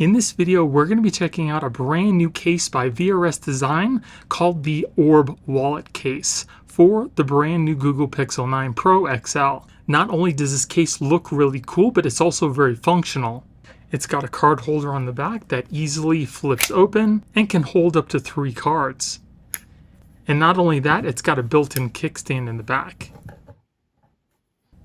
In this video, we're going to be checking out a brand new case by VRS Design called the Orb Wallet Case for the brand new Google Pixel 9 Pro XL. Not only does this case look really cool, but it's also very functional. It's got a card holder on the back that easily flips open and can hold up to 3 cards. And not only that, it's got a built-in kickstand in the back.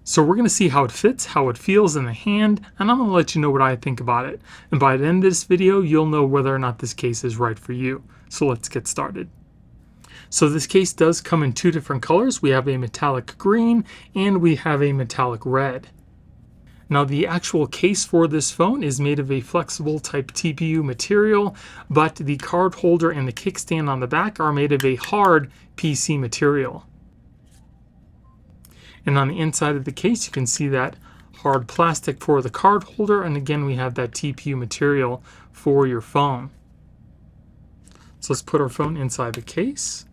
So we're going to see how it fits, how it feels in the hand, and I'm going to let you know what I think about it. And by the end of this video, you'll know whether or not this case is right for you. So let's get started. So this case does come in 2 different colors. We have a metallic green and we have a metallic red. Now the actual case for this phone is made of a flexible type TPU material, but the card holder and the kickstand on the back are made of a hard PC material. And on the inside of the case, you can see that hard plastic for the card holder. And again, we have that TPU material for your phone. So let's put our phone inside the case.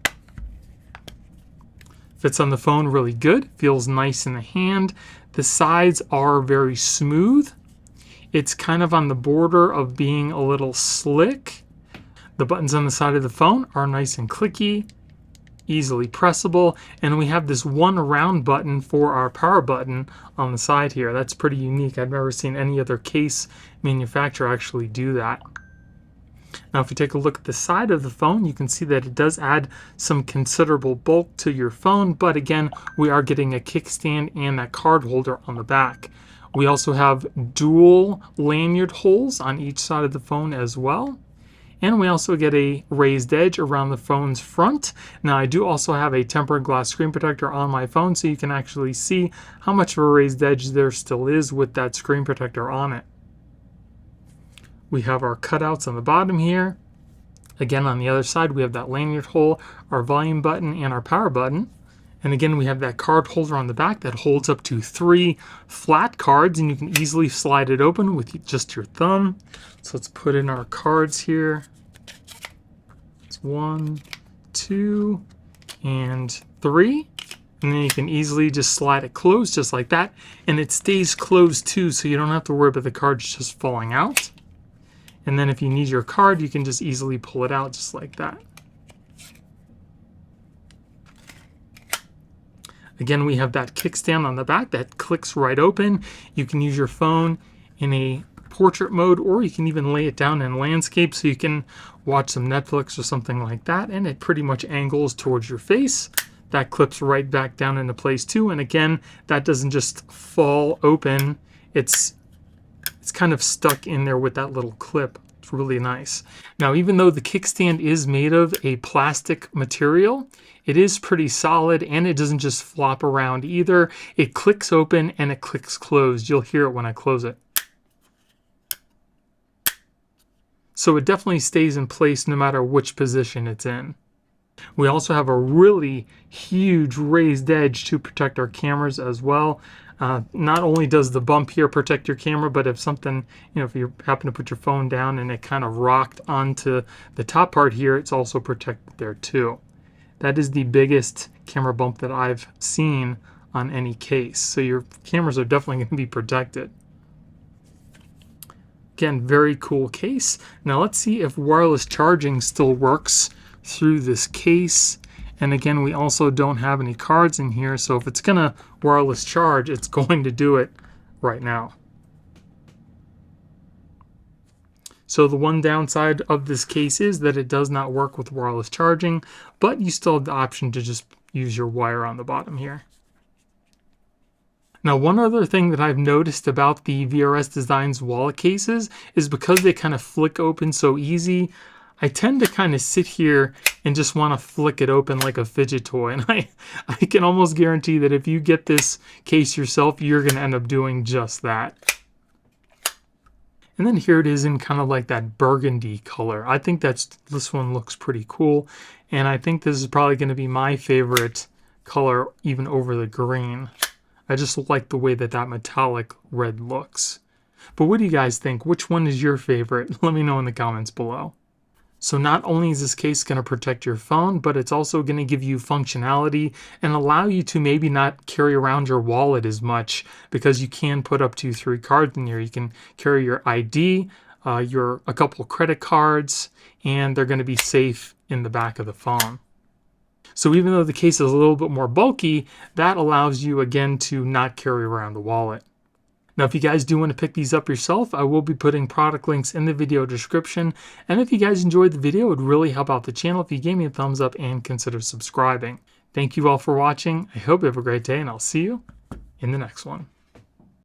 Fits on the phone really good. Feels nice in the hand. The sides are very smooth. It's kind of on the border of being a little slick. The buttons on the side of the phone are nice and clicky, easily pressable, and we have this one round button for our power button on the side here. That's pretty unique. I've never seen any other case manufacturer actually do that. Now if you take a look at the side of the phone, you can see that it does add some considerable bulk to your phone, but again, we are getting a kickstand and that card holder on the back. We also have dual lanyard holes on each side of the phone as well. And we also get a raised edge around the phone's front. Now I do also have a tempered glass screen protector on my phone, so you can actually see how much of a raised edge there still is with that screen protector on it. We have our cutouts on the bottom here. Again, on the other side, we have that lanyard hole, our volume button, and our power button. And again, we have that card holder on the back that holds up to 3 flat cards, and you can easily slide it open with just your thumb. So let's put in our cards here. It's 1, 2, and 3. And then you can easily just slide it closed just like that. And it stays closed too, so you don't have to worry about the cards just falling out. And then if you need your card, you can just easily pull it out just like that. Again, we have that kickstand on the back that clicks right open. You can use your phone in a portrait mode, or you can even lay it down in landscape so you can watch some Netflix or something like that, and it pretty much angles towards your face. That clips right back down into place too, and again, that doesn't just fall open. It's kind of stuck in there with that little clip. It's really nice. Now, even though the kickstand is made of a plastic material, it is pretty solid, and it doesn't just flop around either. It clicks open and it clicks closed. You'll hear it when I close it. So it definitely stays in place no matter which position it's in. We also have a really huge raised edge to protect our cameras as well. Not only does the bump here protect your camera, but if something, if you happen to put your phone down and it kind of rocked onto the top part here, it's also protected there too. That is the biggest camera bump that I've seen on any case. So your cameras are definitely going to be protected. Again, very cool case. Now let's see if wireless charging still works through this case. And again, we also don't have any cards in here, so if it's going to wireless charge, it's going to do it right now. So the one downside of this case is that it does not work with wireless charging, but you still have the option to just use your wire on the bottom here. Now, one other thing that I've noticed about the VRS Designs wallet cases is because they kind of flick open so easy, I tend to kind of sit here and just want to flick it open like a fidget toy. And I can almost guarantee that if you get this case yourself, you're going to end up doing just that. And then here it is in kind of like that burgundy color. I think this one looks pretty cool. And I think this is probably going to be my favorite color even over the green. I just like the way that metallic red looks. But what do you guys think? Which one is your favorite? Let me know in the comments below. So not only is this case going to protect your phone, but it's also going to give you functionality and allow you to maybe not carry around your wallet as much, because you can put up to 3 cards in here. You can carry your ID, a couple credit cards, and they're going to be safe in the back of the phone. So even though the case is a little bit more bulky, that allows you again to not carry around a wallet. Now, if you guys do want to pick these up yourself, I will be putting product links in the video description. And if you guys enjoyed the video, it would really help out the channel if you gave me a thumbs up and consider subscribing. Thank you all for watching. I hope you have a great day, and I'll see you in the next one.